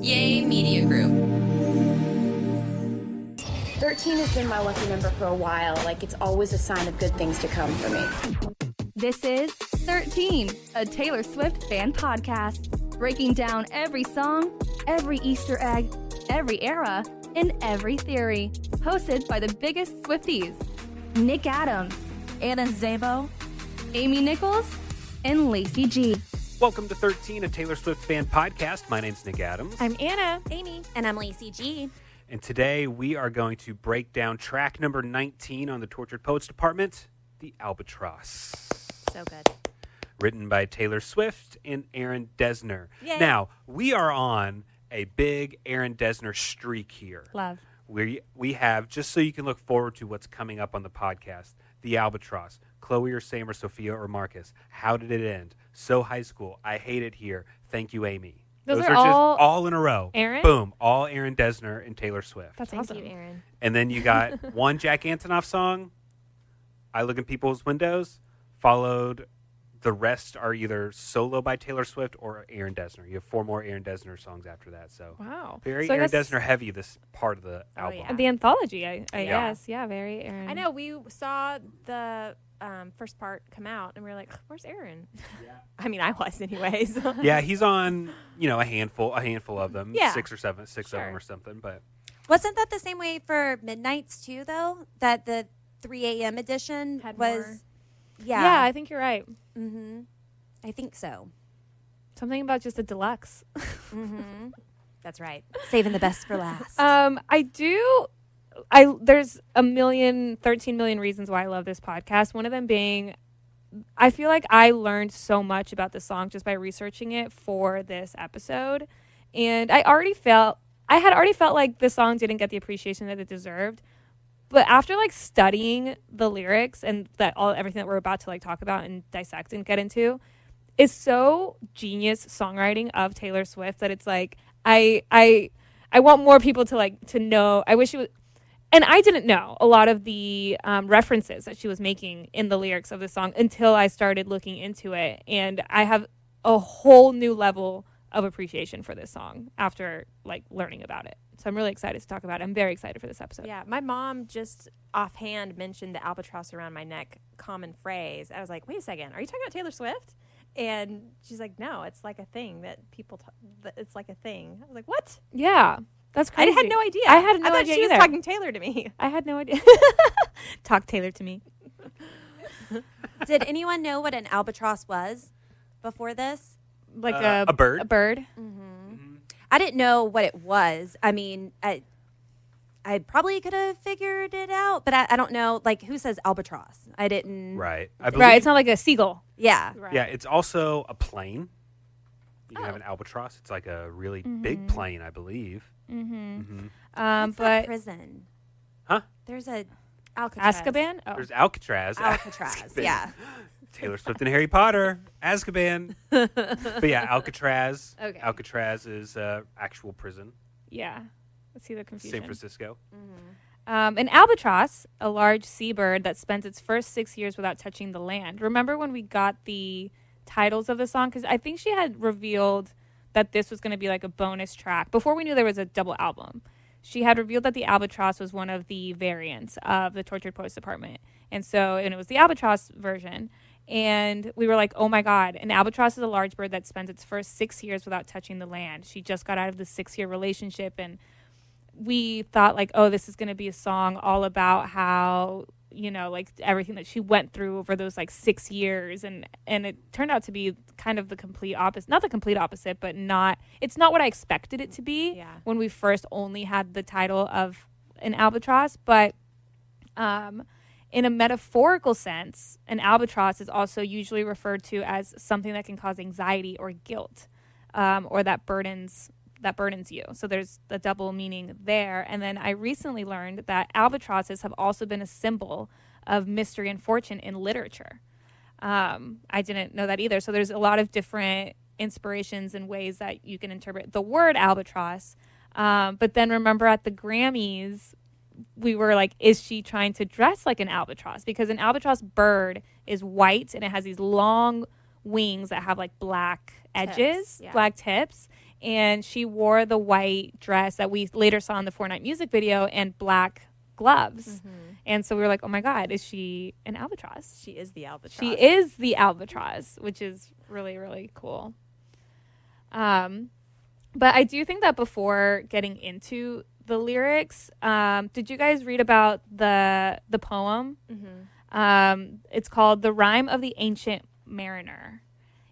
Yay Media Group. 13 has been my lucky number for a while. Like, it's always a sign of good things to come for me. This is 13, a Taylor Swift fan podcast, breaking down every song, every Easter egg, every era, and every theory. Hosted by the biggest Swifties, Nick Adams, Anna Szabo, Amy Nichols, and Lacey G. Welcome to 13, a Taylor Swift fan podcast. My name's Nick Adams. I'm Anna. Amy. And I'm Lacey G. And today we are going to break down track number 19 on the Tortured Poets Department, the Albatross. So good. Written by Taylor Swift and Aaron Dessner. Yay. Now, we are on a big Aaron Dessner streak here. Love. We have, just so you can look forward to what's coming up on the podcast, the Albatross, Chloe or Sam or Sophia or Marcus, How Did It End? So High School, I Hate It Here, Thank You, Amy. Those are are just all all in a row. Aaron? Boom. All Aaron Dessner and Taylor Swift. That's Thank awesome. you, Aaron. And then you got one Jack Antonoff song, I Look in People's Windows, followed, the rest are either solo by Taylor Swift or Aaron Dessner. You have 4 more Aaron Dessner songs after that. So Wow. very So I Aaron guess- Dessner heavy, this part of the album. yeah. The anthology, I Yeah. guess. Yeah, very Aaron. I know, we saw the first part come out, and we were like, where's Aaron? Yeah. I mean, I was anyways. Yeah, he's on, a handful of them, Yeah. 6 or 7, 6 of Sure. them or something. But Wasn't that the same way for Midnights, too, though? That the 3 a.m. edition Had was... more. Yeah. Yeah, I think you're right. Mm-hmm. I think so. Something about just a deluxe. Mm-hmm. That's right. Saving the best for last. There's 13 million reasons why I love this podcast. One of them being, I feel like I learned so much about the song just by researching it for this episode. And I had already felt like the song didn't get the appreciation that it deserved. But after studying the lyrics and everything that we're about to talk about and dissect and get into, it's so genius songwriting of Taylor Swift that it's I want more people to know. I wish it was. And I didn't know a lot of the references that she was making in the lyrics of the song until I started looking into it. And I have a whole new level of appreciation for this song after learning about it. So I'm really excited to talk about it. I'm very excited for this episode. Yeah, my mom just offhand mentioned the albatross around my neck common phrase. I was like, wait a second, are you talking about Taylor Swift? And she's like, no, it's like a thing that people, it's like a thing. I was like, what? Yeah. That's crazy. I had no idea. I had no I thought idea she was either. talking Taylor to me. I had no idea. Talk Taylor to me. Did anyone know what an albatross was before this? a bird. A bird. I didn't know what it was. I mean, I probably could have figured it out, but I don't know. Who says albatross? I didn't. Right. I believe, Right. It's not like a seagull. Yeah. Right. Yeah, it's also a plane. You can have an albatross. It's like a really big plane, I believe. What's But that prison? Huh? There's a Alcatraz. Azkaban? Oh. There's Alcatraz. Alcatraz. Azkaban. Yeah. Taylor Swift and Harry Potter. Azkaban. But yeah, Alcatraz. Okay. Alcatraz is actual prison. Yeah. Let's see the confusion. San Francisco. An albatross, a large seabird that spends its first 6 years without touching the land. Remember when we got the titles of the song? Because I think she had revealed that this was going to be a bonus track. Before we knew there was a double album, she had revealed that the Albatross was one of the variants of the Tortured Poets Department. And it was the Albatross version. And we were like, oh my God, an albatross is a large bird that spends its first 6 years without touching the land. She just got out of the 6-year relationship, and we thought oh, this is going to be a song all about how, everything that she went through over those 6 years. And it turned out to be kind of the complete opposite, not the complete opposite, but it's not what I expected it to be when we first only had the title of an albatross. But, in a metaphorical sense, an albatross is also usually referred to as something that can cause anxiety or guilt, or that burdens you. So there's the double meaning there. And then I recently learned that albatrosses have also been a symbol of mystery and fortune in literature. I didn't know that either. So there's a lot of different inspirations and ways that you can interpret the word albatross. But then remember at the Grammys, we were like, is she trying to dress like an albatross? Because an albatross bird is white and it has these long wings that have black edges, black tips. and she wore the white dress that we later saw in the 4 Night music video and black gloves. And so we were like, oh my God, is she an albatross? She is the albatross. She is the albatross, which is really, really cool. But I do think that before getting into the lyrics, did you guys read about the poem? It's called The Rime of the Ancient Mariner.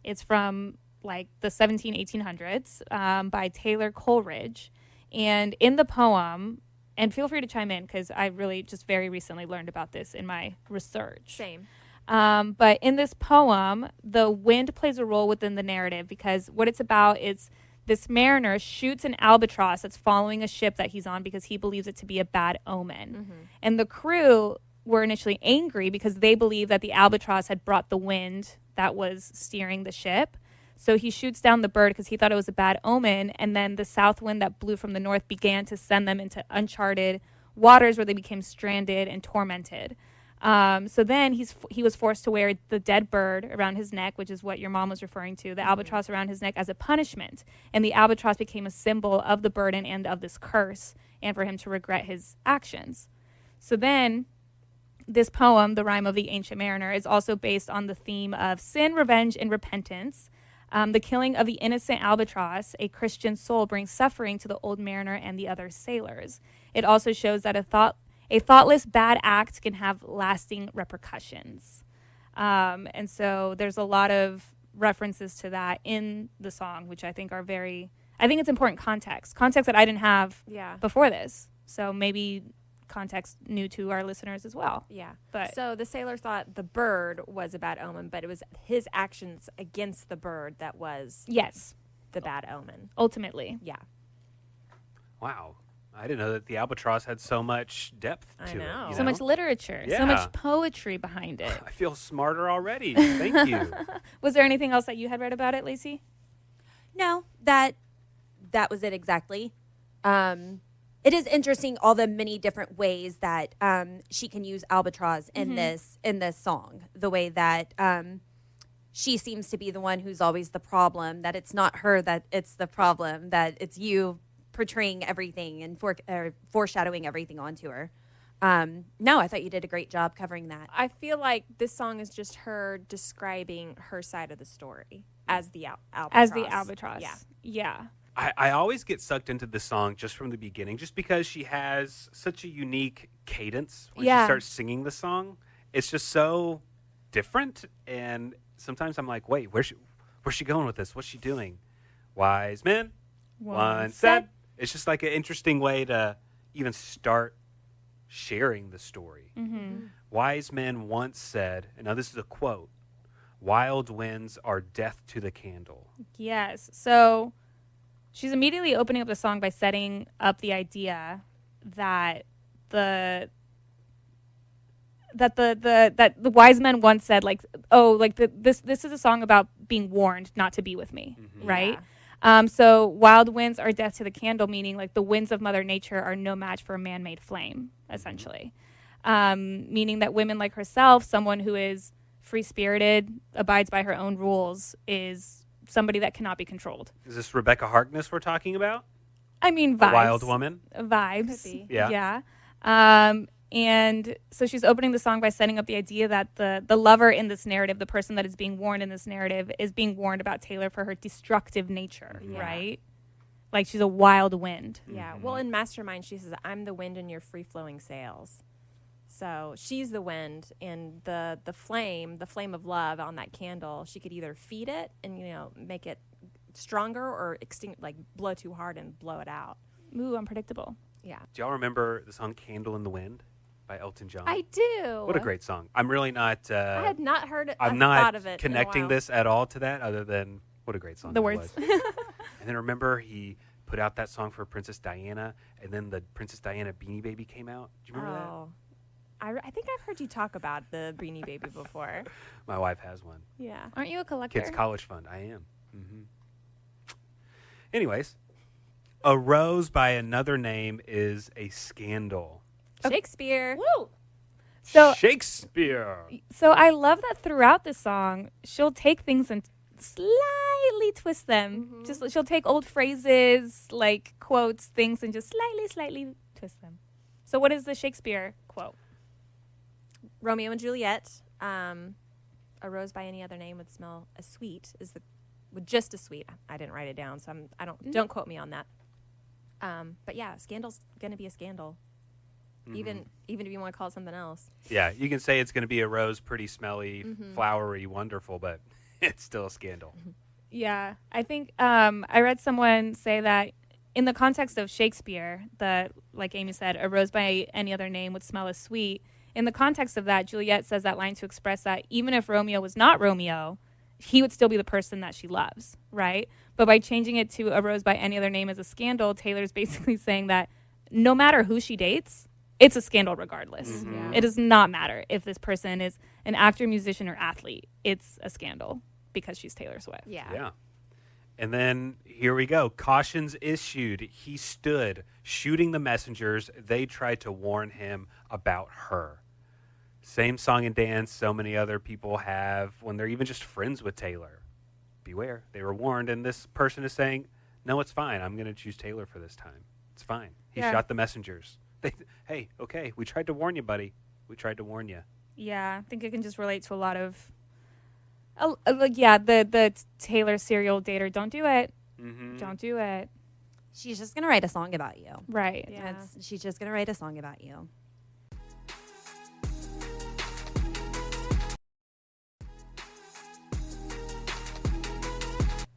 It's from like the 1800s by Taylor Coleridge. And in the poem, and feel free to chime in because I really just very recently learned about this in my research. Same. But in this poem, the wind plays a role within the narrative because what it's about is this mariner shoots an albatross that's following a ship that he's on because he believes it to be a bad omen. And the crew were initially angry because they believed that the albatross had brought the wind that was steering the ship. So he shoots down the bird because he thought it was a bad omen. And then the south wind that blew from the north began to send them into uncharted waters where they became stranded and tormented. So then he was forced to wear the dead bird around his neck, which is what your mom was referring to, the albatross around his neck as a punishment. And the albatross became a symbol of the burden and of this curse and for him to regret his actions. So then this poem, The Rime of the Ancient Mariner, is also based on the theme of sin, revenge, and repentance. The killing of the innocent albatross, a Christian soul, brings suffering to the old mariner and the other sailors. It also shows that a thoughtless bad act can have lasting repercussions. And so there's a lot of references to that in the song, which I think it's important context that I didn't have before this. So maybe context new to our listeners as well. Yeah. But so the sailor thought the bird was a bad omen, but it was his actions against the bird that was the bad omen. Ultimately. Yeah. Wow. I didn't know that the albatross had so much depth to I it. know. You So much literature, so Yeah. much poetry behind it. I feel smarter already. Thank you. Was there anything else that you had read about it, Lacey? No, that was it exactly. It is interesting all the many different ways that she can use albatross in this song. The way that she seems to be the one who's always the problem. That it's not her that it's the problem. That it's you portraying everything and foreshadowing everything onto her. No, I thought you did a great job covering that. I feel like this song is just her describing her side of the story as the albatross. As the albatross. Yeah. Yeah. I always get sucked into this song just from the beginning, just because she has such a unique cadence when she starts singing the song. It's just so different, and sometimes I'm like, wait, where's she going with this? What's she doing? Wise men, one said. It's just like an interesting way to even start sharing the story. Wise men once said, and now this is a quote, "Wild winds are death to the candle." Yes. So she's immediately opening up the song by setting up the idea that the wise men once said, like, this is a song about being warned not to be with me, right? So wild winds are death to the candle, meaning like the winds of Mother Nature are no match for a man-made flame, essentially. Meaning that women like herself, someone who is free-spirited, abides by her own rules, is somebody that cannot be controlled. Is this Rebecca Harkness we're talking about? I mean, vibes. A wild woman? Vibes. Could be. Yeah. And so she's opening the song by setting up the idea that the lover in this narrative, the person that is being warned in this narrative, is being warned about Taylor for her destructive nature, right? Like she's a wild wind. Yeah. Well, in Mastermind, she says, "I'm the wind in your free-flowing sails." So she's the wind, and the flame of love on that candle, she could either feed it and, make it stronger, or blow too hard and blow it out. Ooh, unpredictable. Yeah. Do y'all remember the song "Candle in the Wind" by Elton John? I do. What a great song. I'm really not... I had not heard it. I'm thought not of it connecting this at all to that, other than what a great song The it words. was. And then remember, he put out that song for Princess Diana, and then the Princess Diana Beanie Baby came out. Do you remember that? I think I've heard you talk about the Beanie Baby before. My wife has one. Yeah. Aren't you a collector? Kids College Fund. I am. Anyways, a rose by another name is a scandal. Shakespeare. Woo! So Shakespeare. I love that throughout this song, she'll take things and slightly twist them. Just she'll take old phrases, like quotes, things, and just slightly twist them. So what is the Shakespeare quote? Romeo and Juliet. A rose by any other name would smell as sweet as just as sweet. I didn't write it down, so don't quote me on that. But yeah, scandal's gonna be a scandal. Even if you want to call it something else. Yeah, you can say it's going to be a rose, pretty smelly, flowery, wonderful, but it's still a scandal. Yeah, I think I read someone say that in the context of Shakespeare, like Amy said, a rose by any other name would smell as sweet. In the context of that, Juliet says that line to express that even if Romeo was not Romeo, he would still be the person that she loves, right? But by changing it to a rose by any other name as a scandal, Taylor's basically saying that no matter who she dates, it's a scandal regardless. It does not matter if this person is an actor, musician, or athlete. It's a scandal because she's Taylor Swift. Yeah. And then here we go. Cautions issued. He stood, shooting the messengers. They tried to warn him about her. Same song and dance so many other people have when they're even just friends with Taylor. Beware. They were warned, and this person is saying, no, it's fine. I'm going to choose Taylor for this time. It's fine. He shot the messengers. Hey, okay, we tried to warn you, buddy. We tried to warn you. Yeah, I think it can just relate to a lot of, the Taylor serial dater. Don't do it. Don't do it. She's just going to write a song about you. Right. Yeah. She's just going to write a song about you.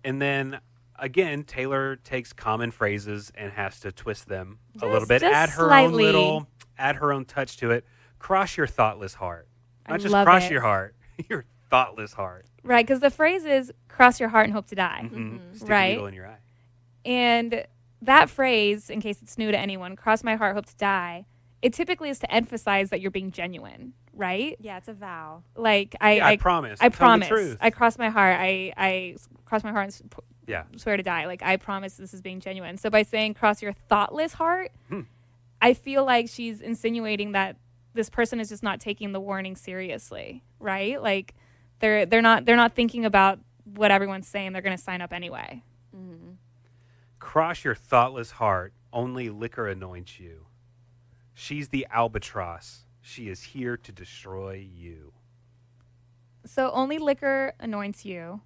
And then again, Taylor takes common phrases and has to twist them a little bit, add her own touch to it. Cross your thoughtless heart. Not just cross your heart, your thoughtless heart. Right, because the phrase is cross your heart and hope to die. Stick a needle in your eye. And that phrase, in case it's new to anyone, cross my heart, hope to die, it typically is to emphasize that you're being genuine, right? Yeah, it's a vow. Like I promise. I Tell promise. the truth. I cross my heart. I cross my heart and swear to die. Like I promise this is being genuine. So by saying cross your thoughtless heart, I feel like she's insinuating that this person is just not taking the warning seriously, right? Like they're not thinking about what everyone's saying. They're going to sign up anyway. Cross your thoughtless heart. Only liquor anoints you. She's the albatross. She is here to destroy you. So only liquor anoints you,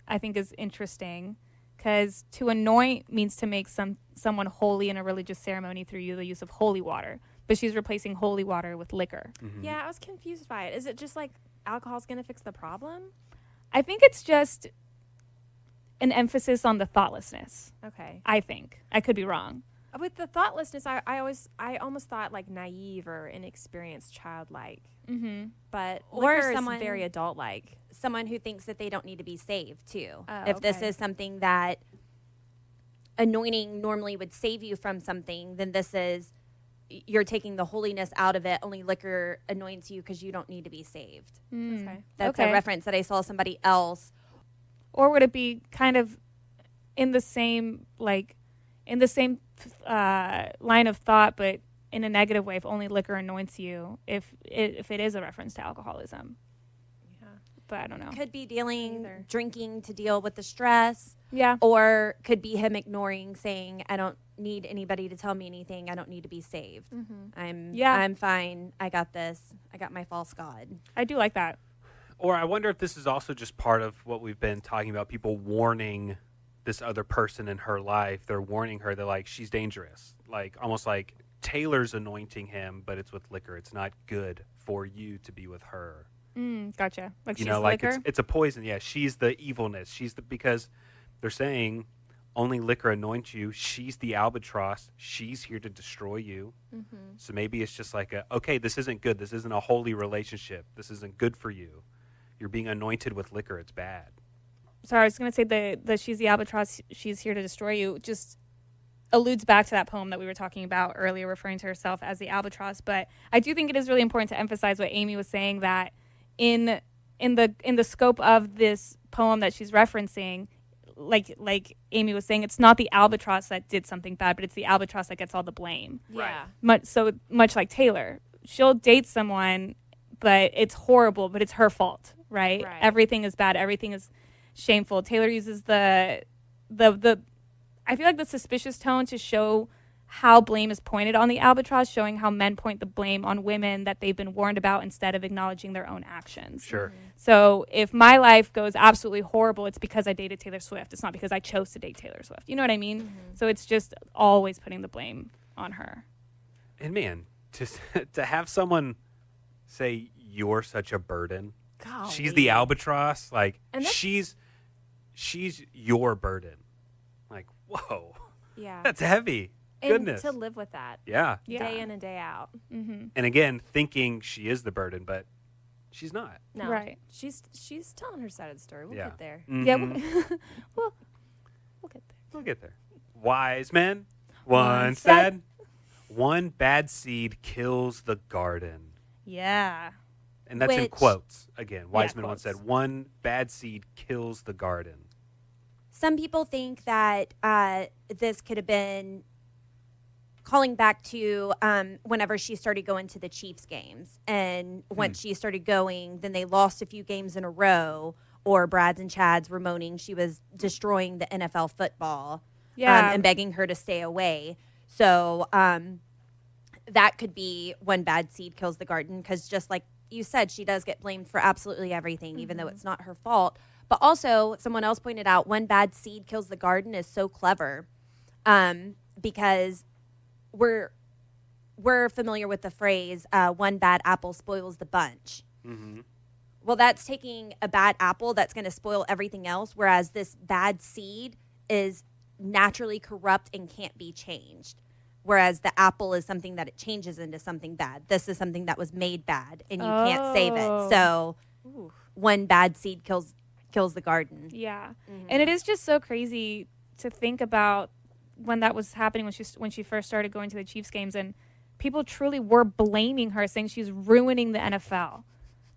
I think is interesting, because to anoint means to make someone holy in a religious ceremony through the use of holy water. But she's replacing holy water with liquor. Yeah, I was confused by it. Is it just like alcohol's going to fix the problem? I think it's just an emphasis on the thoughtlessness. Okay. I think. I could be wrong. With the thoughtlessness, I almost thought like naive or inexperienced, childlike. But Or liquor someone is very adult-like. Someone who thinks that they don't need to be saved too. Oh, if this okay. is something that anointing normally would save you from something, then this is you're taking the holiness out of it. Only liquor anoints you because you don't need to be saved. Okay. That's Okay. a reference that I saw somebody else. Or would it be kind of in the same line of thought, but in a negative way? If only liquor anoints you, if it is a reference to alcoholism. Yeah. But I don't know. Could be dealing, Either. drinking to deal with the stress. Yeah. Or could be him ignoring, saying, I don't need anybody to tell me anything. I don't need to be saved. I'm fine. I got this. I got my false god. I do like that. Or I wonder if this is also just part of what we've been talking about, people warning this other person in her life. They're warning her. They're like, she's dangerous. Like, almost like Taylor's anointing him, but it's with liquor. It's not good for you to be with her. Gotcha. Like You she's know, like liquor? it's a poison. Yeah, she's the evilness. Because they're saying only liquor anoints you. She's the albatross. She's here to destroy you. So maybe it's just like, okay, this isn't good. This isn't a holy relationship. This isn't good for you. You're being anointed with liquor. It's bad. Sorry, I was going to say the she's the albatross, she's here to destroy you, just alludes back to that poem that we were talking about earlier, referring to herself as the albatross. But I do think it is really important to emphasize what Amy was saying, that in the scope of this poem that she's referencing, like Amy was saying, it's not the albatross that did something bad, but it's the albatross that gets all the blame. Yeah. Much like Taylor. She'll date someone, but it's horrible, but it's her fault, right? Right. Everything is bad. Everything is shameful. Taylor uses the I feel like the suspicious tone to show how blame is pointed on the albatross, showing how men point the blame on women that they've been warned about instead of acknowledging their own actions. Sure. So if my life goes absolutely horrible, it's because I dated Taylor Swift. It's not because I chose to date Taylor Swift. You know what I mean? So it's just always putting the blame on her. And man, to have someone say you're such a burden. Golly. She's the albatross. Like And that's- she's your burden. Like, whoa. Yeah. That's heavy. And Goodness. to live with that Yeah. day in and day out. Mm-hmm. And again, thinking she is the burden, but she's not. No. Right. She's telling her side of the story. We'll Yeah. get there. Yeah, Mhm. we'll get there. We'll get there. Wise men Once once said, one bad seed kills the garden. Yeah. And that's in Which- quotes. Again, wise men once quotes. said, one bad seed kills the garden. Some people think that this could have been calling back to whenever she started going to the Chiefs games. And once she started going, then they lost a few games in a row, or Brad's and Chad's were moaning she was destroying the NFL football and begging her to stay away. So that could be one bad seed kills the garden, because just like you said, she does get blamed for absolutely everything, even though it's not her fault. But also, someone else pointed out, one bad seed kills the garden is so clever, because we're familiar with the phrase, one bad apple spoils the bunch. Mm-hmm. Well, that's taking a bad apple that's going to spoil everything else, whereas this bad seed is naturally corrupt and can't be changed. Whereas the apple is something that it changes into something bad. This is something that was made bad, and you can't save it. So one bad seed kills the garden. Yeah. And it is just so crazy to think about when that was happening, when she first started going to the Chiefs games, and people truly were blaming her, saying she's ruining the NFL.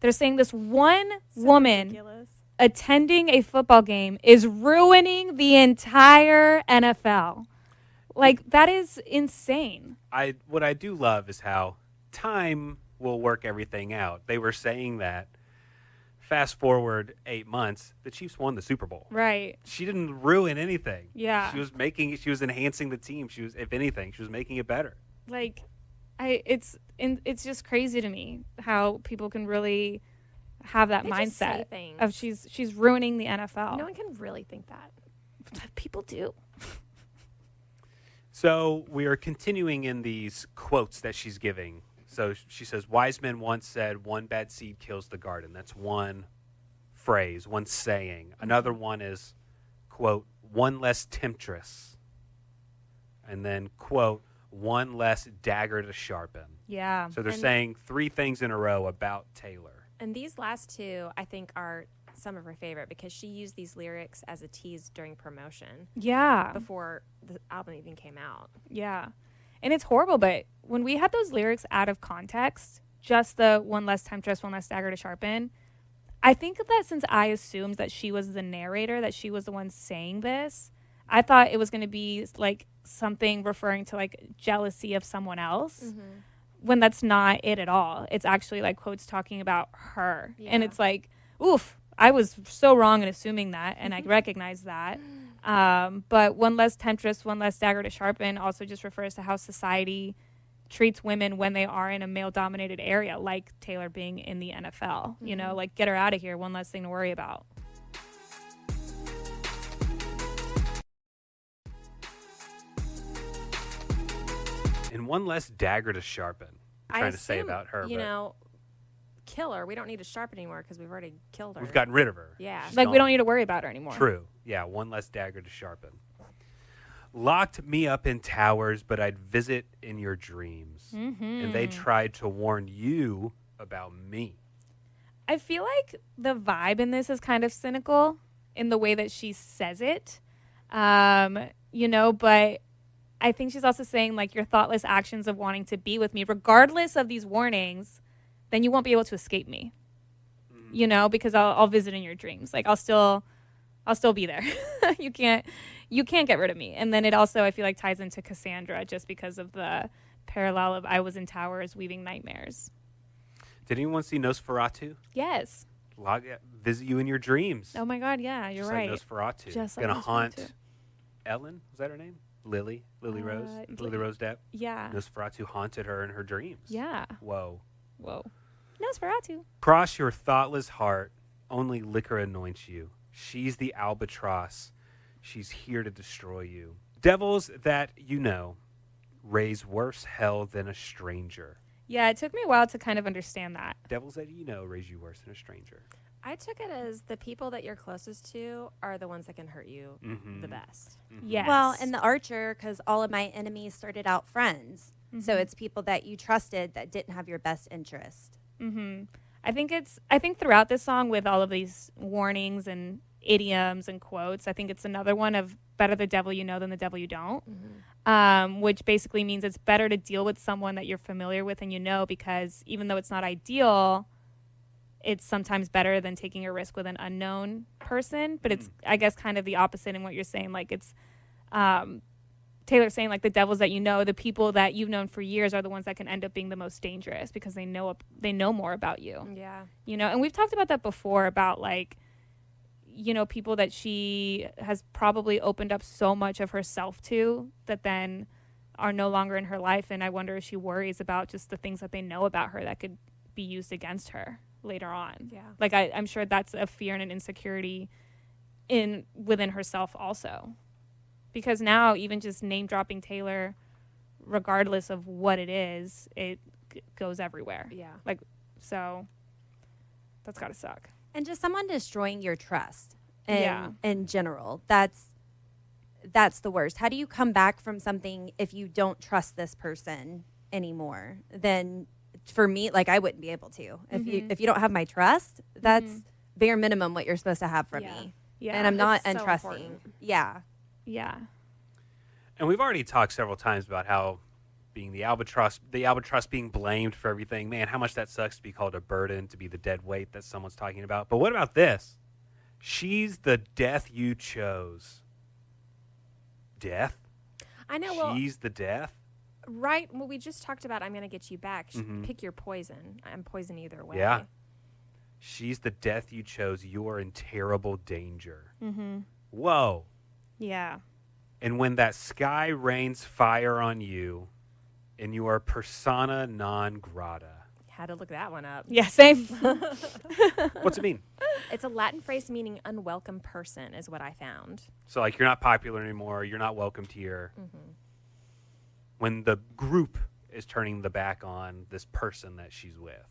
They're saying this one woman Ridiculous. attending a football game is ruining the entire NFL. Like, that is insane. What I do love is how time will work everything out. They were saying that. Fast forward 8 months, the Chiefs won the Super Bowl. Right. She didn't ruin anything. Yeah. She was enhancing the team. If anything, she was making it better. Like, it's just crazy to me how people can really have that They just say mindset things. of she's ruining the NFL. No one can really think that. People do. So we are continuing in these quotes that she's giving. So she says, wise men once said, one bad seed kills the garden. That's one phrase, one saying. Another one is, quote, one less temptress. And then, quote, one less dagger to sharpen. Yeah. So they're And- saying 3 things in a row about Taylor. And these last two, I think, are some of her favorite, because she used these lyrics as a tease during promotion Yeah. before the album even came out. Yeah. And it's horrible, but when we had those lyrics out of context, just the one less temptress, one less dagger to sharpen, I think that since I assumed that she was the narrator, that she was the one saying this, I thought it was going to be like something referring to like jealousy of someone else, when that's not it at all. It's actually like quotes talking about her. And Yeah. it's like, oof, I was so wrong in assuming that, and I recognize that. But one less temptress, one less dagger to sharpen also just refers to how society treats women when they are in a male-dominated area, like Taylor being in the NFL. You know, like, get her out of here, one less thing to worry about. And one less dagger to sharpen. I'm trying to say assume, about her. You but know, kill her. We don't need to sharpen anymore because we've already killed her. we've gotten rid of her. Yeah. She's Like, we gone. don't need to worry about her anymore. True. Yeah, one less dagger to sharpen. Locked me up in towers, but I'd visit in your dreams. And they tried to warn you about me. I feel like the vibe in this is kind of cynical in the way that she says it, you know, but I think she's also saying, like, your thoughtless actions of wanting to be with me, regardless of these warnings, then you won't be able to escape me, you know, because I'll visit in your dreams. Like, I'll still be there. You can't get rid of me. And then it also, I feel like, ties into Cassandra just because of the parallel of I was in towers weaving nightmares. Did anyone see Nosferatu? Yes. visit you in your dreams. Oh my God, yeah, you're just right. like Nosferatu. Just like Gonna haunt Nosferatu. Ellen, was that her name? Lily Rose? Lily Rose Depp? Yeah. Nosferatu haunted her in her dreams. Yeah. Whoa. Nosferatu. Cross your thoughtless heart, only liquor anoints you. She's the Albatross. She's here to destroy you. Devils that you know raise worse hell than a stranger. Yeah, it took me a while to kind of understand that. Devils that you know raise you worse than a stranger. I took it as the people that you're closest to are the ones that can hurt you the best. Yes. Well, and the Archer, because all of my enemies started out friends. So it's people that you trusted that didn't have your best interest. I think throughout this song, with all of these warnings and idioms and quotes, I think it's another one of better the devil you know than the devil you don't, which basically means it's better to deal with someone that you're familiar with and you know, because even though it's not ideal, it's sometimes better than taking a risk with an unknown person. But it's, I guess, kind of the opposite in what you're saying. Like, it's Taylor's saying, like, the devils that you know, the people that you've known for years are the ones that can end up being the most dangerous because they know more about you. Yeah. You know, and we've talked about that before about, like, you know, people that she has probably opened up so much of herself to that then are no longer in her life. And I wonder if she worries about just the things that they know about her that could be used against her later on. Yeah. Like, I'm sure that's a fear and an insecurity within herself also. Because now, even just name dropping Taylor, regardless of what it is, it goes everywhere. Yeah. Like, so that's gotta suck. And just someone destroying your trust Yeah. in general. That's the worst. How do you come back from something if you don't trust this person anymore? Then for me, like, I wouldn't be able to. If you don't have my trust, that's bare minimum what you're supposed to have from me. Yeah. And I'm not It's so untrusting. important. Yeah. Yeah. And we've already talked several times about how being the albatross being blamed for everything. Man, how much that sucks to be called a burden, to be the dead weight that someone's talking about. But what about this? She's the death you chose. Death? I know. Well, She's the death? right. Well, we just talked about I'm going to get you back. Pick your poison. I'm poison either way. Yeah. She's the death you chose. You are in terrible danger. Whoa. Yeah. And when that sky rains fire on you, and you are persona non grata. Had to look that one up. Yeah, same. What's it mean? It's a Latin phrase meaning unwelcome person is what I found. So, like, you're not popular anymore. You're not welcomed here. When the group is turning the back on this person that she's with.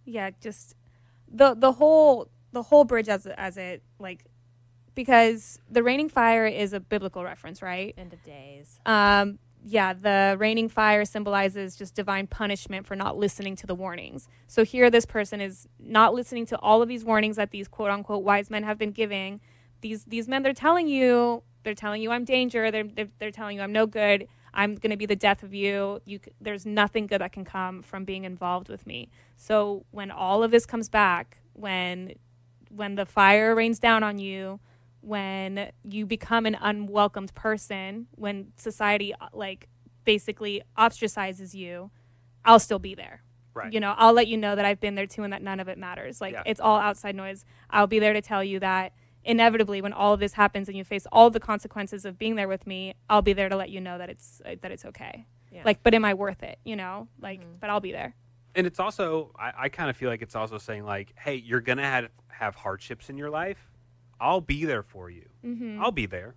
Yeah, just the whole bridge as it, like, because the raining fire is a biblical reference, right? End of days. Yeah, the raining fire symbolizes just divine punishment for not listening to the warnings. So here this person is not listening to all of these warnings that these quote unquote wise men have been giving. These men, they're telling you I'm danger. They're telling you I'm no good. I'm going to be the death of you. There's nothing good that can come from being involved with me. So when all of this comes back, when the fire rains down on you, when you become an unwelcomed person, when society, like, basically ostracizes you, I'll still be there. Right. You know, I'll let you know that I've been there too and that none of it matters. Like, It's all outside noise. I'll be there to tell you that inevitably when all of this happens and you face all the consequences of being there with me, I'll be there to let you know that it's okay. Yeah. Like, but am I worth it? You know, like, but I'll be there. And it's also, I kind of feel like it's also saying, like, hey, you're going to have hardships in your life. I'll be there for you. I'll be there.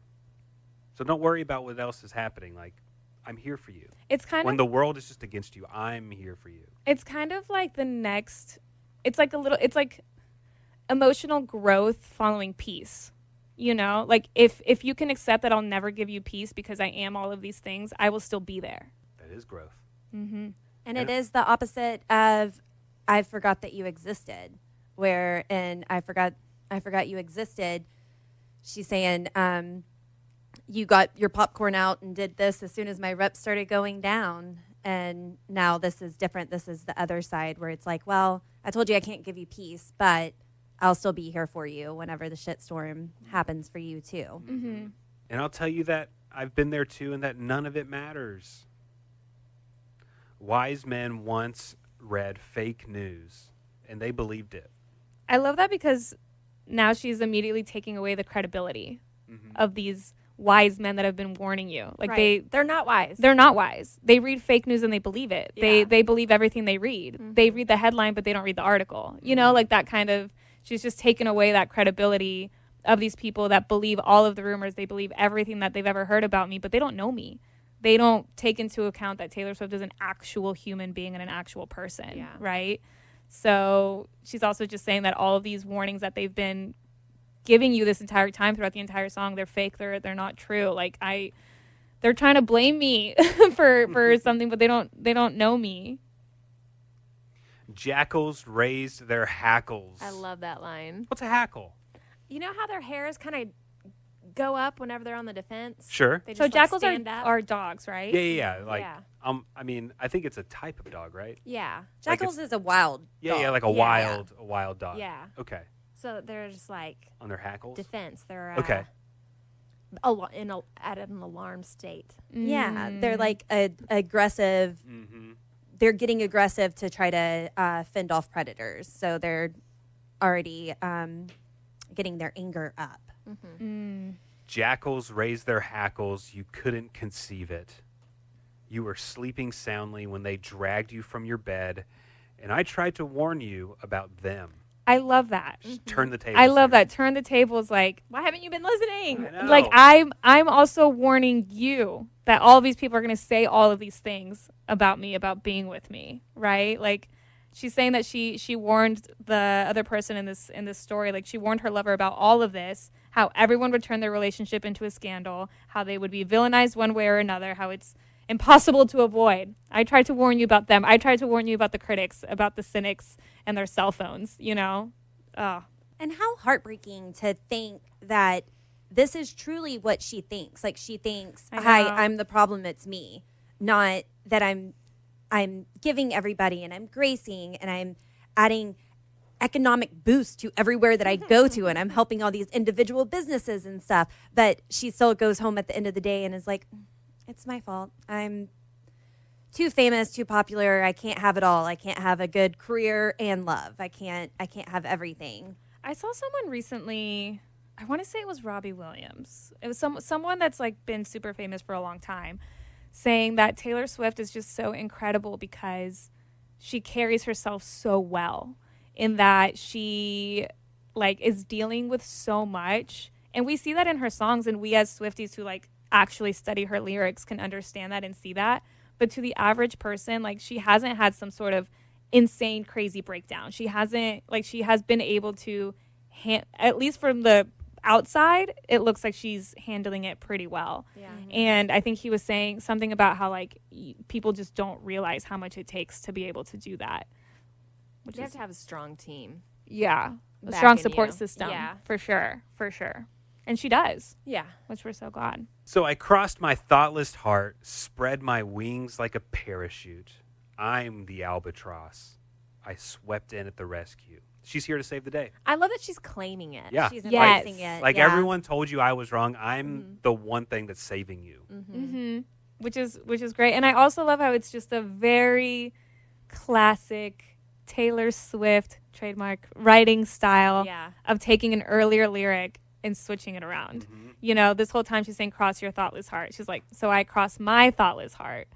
So don't worry about what else is happening. Like, I'm here for you. It's kind when of the world is just against you, I'm here for you. It's kind of like it's like emotional growth following peace. You know, like if you can accept that I'll never give you peace because I am all of these things, I will still be there. That is growth. And it is the opposite of I forgot that you existed, where in I forgot you existed, she's saying, you got your popcorn out and did this as soon as my reps started going down. And now this is different. This is the other side where it's like, well, I told you I can't give you peace, but I'll still be here for you whenever the shitstorm happens for you too. And I'll tell you that I've been there too and that none of it matters. Wise men once read fake news and they believed it. I love that because now she's immediately taking away the credibility of these wise men that have been warning you. Like they're not wise. They're not wise. They read fake news and they believe it. Yeah. They believe everything they read. They read the headline, but they don't read the article. You know, like that kind of, she's just taken away that credibility of these people that believe all of the rumors. They believe everything that they've ever heard about me, but they don't know me. They don't take into account that Taylor Swift is an actual human being and an actual person, right? So she's also just saying that all of these warnings that they've been giving you this entire time throughout the entire song, they're fake, they're not true. Like they're trying to blame me for something, but they don't know me. Jackals raised their hackles. I love that line. What's a hackle? You know how their hairs kind of go up whenever they're on the defense? Sure. They So just, jackals stand up. are dogs, right? Yeah. Like, I mean, I think it's a type of dog, right? Yeah. Jackals is a wild dog. Yeah, like a wild dog. Yeah. Okay. So they're just like On their hackles? defense. They're Okay. at an alarm state. Yeah, they're like aggressive. They're getting aggressive to try to fend off predators. So they're already getting their anger up. Jackals raised their hackles. You couldn't conceive it. You were sleeping soundly when they dragged you from your bed, and I tried to warn you about them. I love that. Just turn the tables. I love here. that. Turn the tables. Like, Why haven't you been listening? I know. like I'm also warning you that all these people are going to say all of these things about me, about being with me, right? Like, she's saying that she warned the other person in this story, like she warned her lover about all of this, how everyone would turn their relationship into a scandal, how they would be villainized one way or another, how it's impossible to avoid. I tried to warn you about them. I tried to warn you about the critics, about the cynics and their cell phones, you know? And how heartbreaking to think that this is truly what she thinks. Like, she thinks, hi, I'm the problem, it's me. Not that I'm giving everybody and I'm gracing and I'm adding economic boost to everywhere that I go to and I'm helping all these individual businesses and stuff. But she still goes home at the end of the day and is like, it's my fault. I'm too famous, too popular. I can't have it all. I can't have a good career and love. I can't have everything. I saw someone recently, I want to say it was Robbie Williams. It was someone that's like been super famous for a long time, saying that Taylor Swift is just so incredible because she carries herself so well, in that she like is dealing with so much. And we see that in her songs, and we as Swifties who like actually study her lyrics can understand that and see that. But to the average person, like, she hasn't had some sort of insane, crazy breakdown. She has been able to, at least from the outside, it looks like she's handling it pretty well. Yeah. And I think he was saying something about how like people just don't realize how much it takes to be able to do that. You have to have a strong team. Yeah. A Backing strong support you. system. Yeah. For sure. And she does, Yeah. which we're so glad. So I crossed my thoughtless heart, spread my wings like a parachute. I'm the Albatross. I swept in at the rescue. She's here to save the day. I love that she's claiming it. Yeah. She's Yes. embracing it. Like, yeah. everyone told you I was wrong. I'm the one thing that's saving you. Which is great. And I also love how it's just a very classic Taylor Swift trademark writing style of taking an earlier lyric and switching it around. You know, this whole time she's saying, cross your thoughtless heart. She's like, so I cross my thoughtless heart,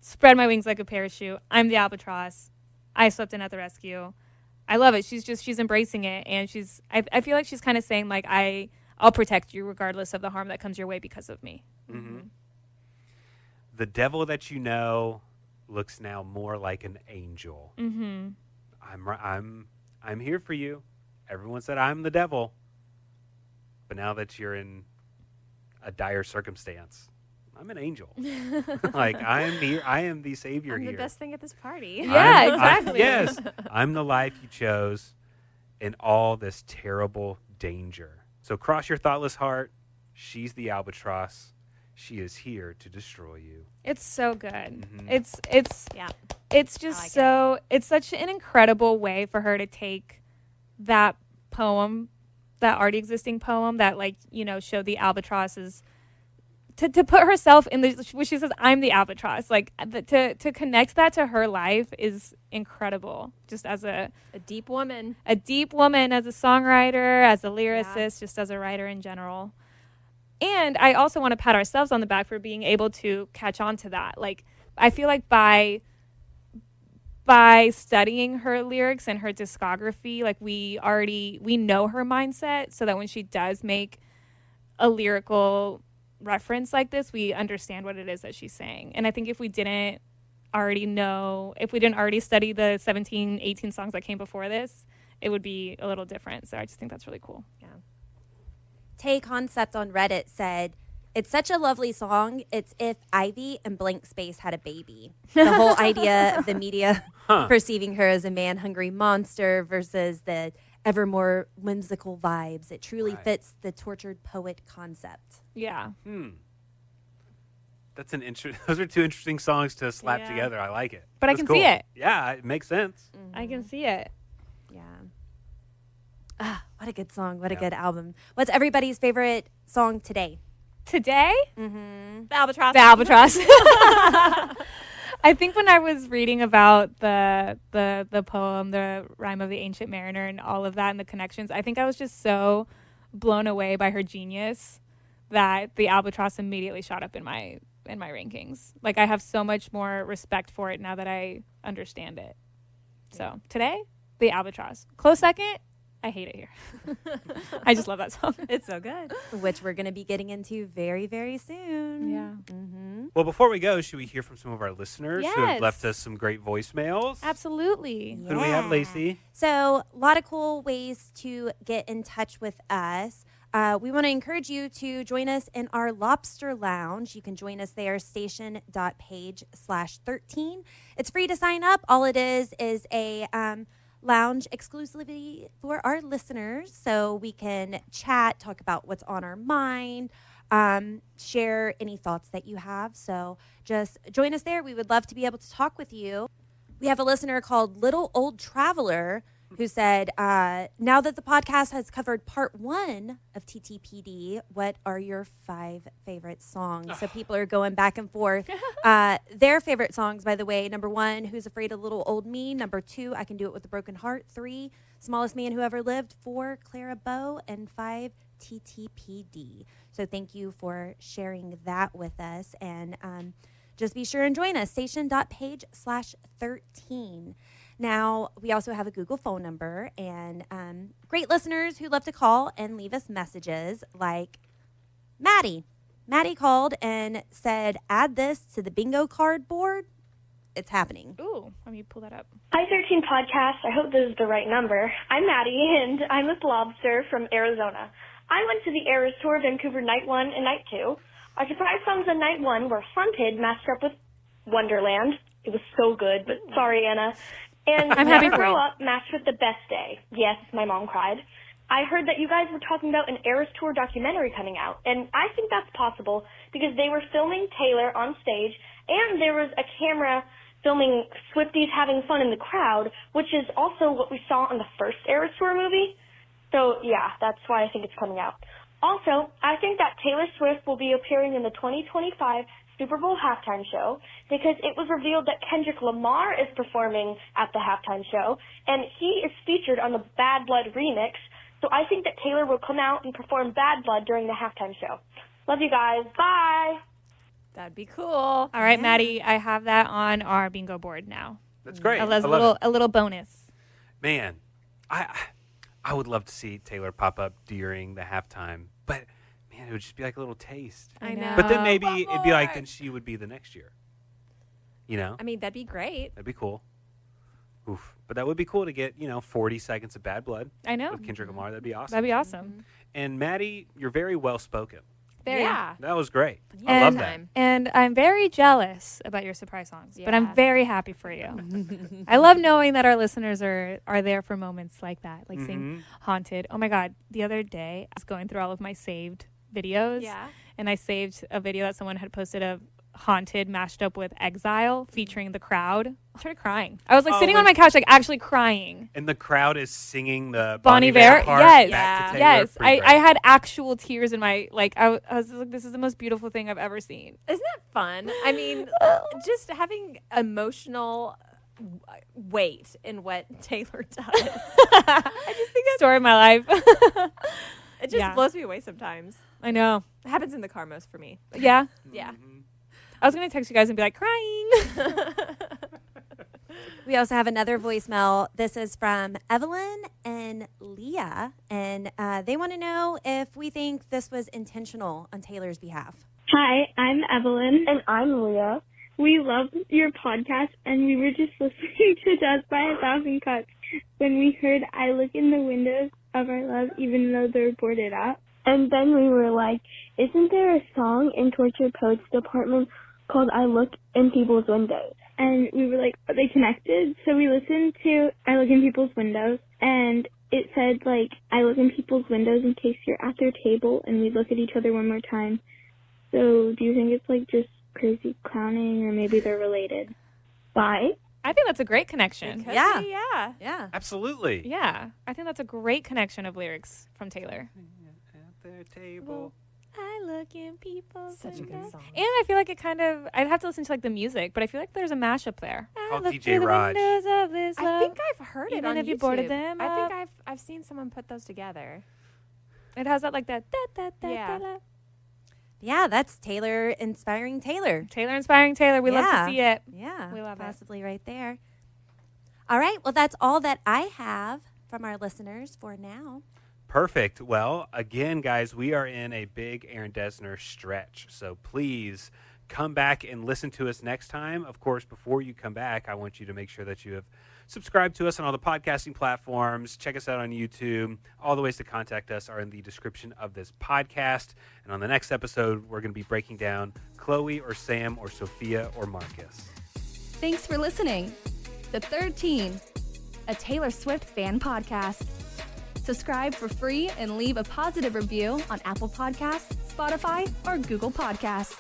spread my wings like a parachute. I'm the Albatross. I swept in at the rescue. I love it. She's embracing it. And I feel like she's kind of saying, like, I'll protect you regardless of the harm that comes your way because of me. The devil that you know looks now more like an angel. I'm here for you. Everyone said I'm the devil. But now that you're in a dire circumstance, I'm an angel. Like, I'm here. I am the savior I'm here. the best thing at this party. Yeah, exactly. Yes. I'm the life you chose in all this terrible danger. So cross your thoughtless heart. She's the Albatross. She is here to destroy you. It's so good. It's Yeah. It's just it's such an incredible way for her to take that poem, that already existing poem that, like, you know, showed the albatross as to put herself in the, when she says, I'm the albatross, like to connect that to her life is incredible. Just as a deep woman, as a songwriter, as a lyricist, just as a writer in general. And I also want to pat ourselves on the back for being able to catch on to that. Like, I feel like by studying her lyrics and her discography, like we know her mindset, so that when she does make a lyrical reference like this, we understand what it is that she's saying. And I think if we didn't already study the 17, 18 songs that came before this, it would be a little different. So I just think that's really cool. yeah. Tay Concept on Reddit said, it's such a lovely song. It's if Ivy and Blank Space had a baby. The whole idea of the media perceiving her as a man-hungry monster versus the ever more whimsical vibes. It truly fits the tortured poet concept. Yeah. That's those are two interesting songs to slap together. I like it. But That's I can cool. see it. Yeah, it makes sense. I can see it. Yeah. What a good song. What a good album. What's everybody's favorite song today? Today? The Albatross. The Albatross. I think when I was reading about the poem, the Rhyme of the Ancient Mariner, and all of that and the connections, I think I was just so blown away by her genius that the Albatross immediately shot up in my rankings. Like, I have so much more respect for it now that I understand it. So today, the Albatross. Close second, I hate it here. I just love that song. It's so good. Which we're going to be getting into very, very soon. Yeah. Well, before we go, should we hear from some of our listeners who have Yes. left us some great voicemails? Absolutely. Who do we have, Lacey? So, a lot of cool ways to get in touch with us. We want to encourage you to join us in our Lobster Lounge. You can join us there, station.page/13. It's free to sign up. All it is a lounge exclusively for our listeners, so we can chat, talk about what's on our mind, share any thoughts that you have. So just join us there. We would love to be able to talk with you. We have a listener called Little Old Traveler who said, now that the podcast has covered part 1 of TTPD, what are your 5 favorite songs? So people are going back and forth. Their favorite songs, by the way, number 1, Who's Afraid of Little Old Me? Number 2, I Can Do It With a Broken Heart. 3, Smallest Man Who Ever Lived. 4, Clara Bow. And 5, TTPD. So thank you for sharing that with us. And just be sure and join us, station.page/13. Now, we also have a Google phone number and great listeners who love to call and leave us messages like Maddie. Maddie called and said, add this to the bingo card board. It's happening. Ooh, let me pull that up. Hi, 13 Podcast. I hope this is the right number. I'm Maddie, and I'm with Lobster from Arizona. I went to the Eras Tour, Vancouver, Night 1 and Night 2. Our surprise songs on Night 1 were Haunted, matched up with Wonderland. It was so good, but sorry, Anna. And I'm happy Never for Grow you. Up matched with The Best Day. Yes, my mom cried. I heard that you guys were talking about an Eras Tour documentary coming out, and I think that's possible because they were filming Taylor on stage, and there was a camera filming Swifties having fun in the crowd, which is also what we saw in the first Eras Tour movie. So, yeah, that's why I think it's coming out. Also, I think that Taylor Swift will be appearing in the 2025 Super Bowl halftime show because it was revealed that Kendrick Lamar is performing at the halftime show, and he is featured on the Bad Blood remix. So I think that Taylor will come out and perform Bad Blood during the halftime show. Love you guys. Bye. That'd be cool. All right, Maddie, I have that on our bingo board now. That's great. As I love it. a little bonus. Man, I would love to see Taylor pop up during the halftime, but man, it would just be like a little taste. I know. But then maybe it'd be like, then she would be the next year. You know? I mean, that'd be great. That'd be cool. Oof. But that would be cool to get, 40 seconds of Bad Blood I know. with Kendrick Lamar. That'd be awesome. That'd be awesome. And Maddie, you're very well spoken. Very. Yeah. That was great. I love that. And I'm very jealous about your surprise songs, but I'm Yeah. very happy for you. I love knowing that our listeners are there for moments like that, like seeing Haunted. Oh my God. The other day, I was going through all of my saved videos. Yeah. And I saved a video that someone had posted of Haunted mashed up with Exile featuring The Crowd. I started crying. I was like sitting on my couch, like actually crying. And the crowd is singing the Bon Iver. part Yes. back to Taylor. Yes. Pretty I great. had actual tears in my, like, I was like, this is the most beautiful thing I've ever seen. Isn't that fun? I mean, just having emotional weight in what Taylor does. I just think Story of my life. it just blows me away sometimes. I know. It happens in the car most for me. Yeah. Yeah. I was going to text you guys and be like, crying. We also have another voicemail. This is from Evelyn and Leah, and they want to know if we think this was intentional on Taylor's behalf. Hi, I'm Evelyn. And I'm Leah. We love your podcast, and we were just listening to Death by 1,000 Cuts when we heard I Look in the Windows of Our Love even though they're boarded up. And then we were like, isn't there a song in Torture Poets Department called I Look in People's Windows? And we were like, are they connected? So we listened to I Look in People's Windows, and it said, like, I look in people's windows in case you're at their table, and we look at each other one more time. So do you think it's, like, just crazy clowning, or maybe they're related? Bye. I think that's a great connection. Could Yeah. be, yeah. Yeah. Absolutely. Yeah. I think that's a great connection of lyrics from Taylor. At their table. I look in people's Such a good song. And I feel like it kind of, I'd have to listen to like the music, but I feel like there's a mashup there. Called I look DJ through the Raj. windows of this I love. think I've heard it Even on if YouTube. you boarded them I up. think I've seen someone put those together. It has that like that. Da, da, da, Yeah. da, da. Yeah, that's Taylor inspiring Taylor. Taylor inspiring Taylor. We love Yeah. to see it. Yeah. We love it. possibly right there. All right. Well, that's all that I have from our listeners for now. Perfect. Well, again, guys, we are in a big Aaron Dessner stretch. So please come back and listen to us next time. Of course, before you come back, I want you to make sure that you have subscribed to us on all the podcasting platforms. Check us out on YouTube. All the ways to contact us are in the description of this podcast. And on the next episode, we're going to be breaking down Chloe or Sam or Sophia or Marcus. Thanks for listening to 13, a Taylor Swift fan podcast. Subscribe for free and leave a positive review on Apple Podcasts, Spotify, or Google Podcasts.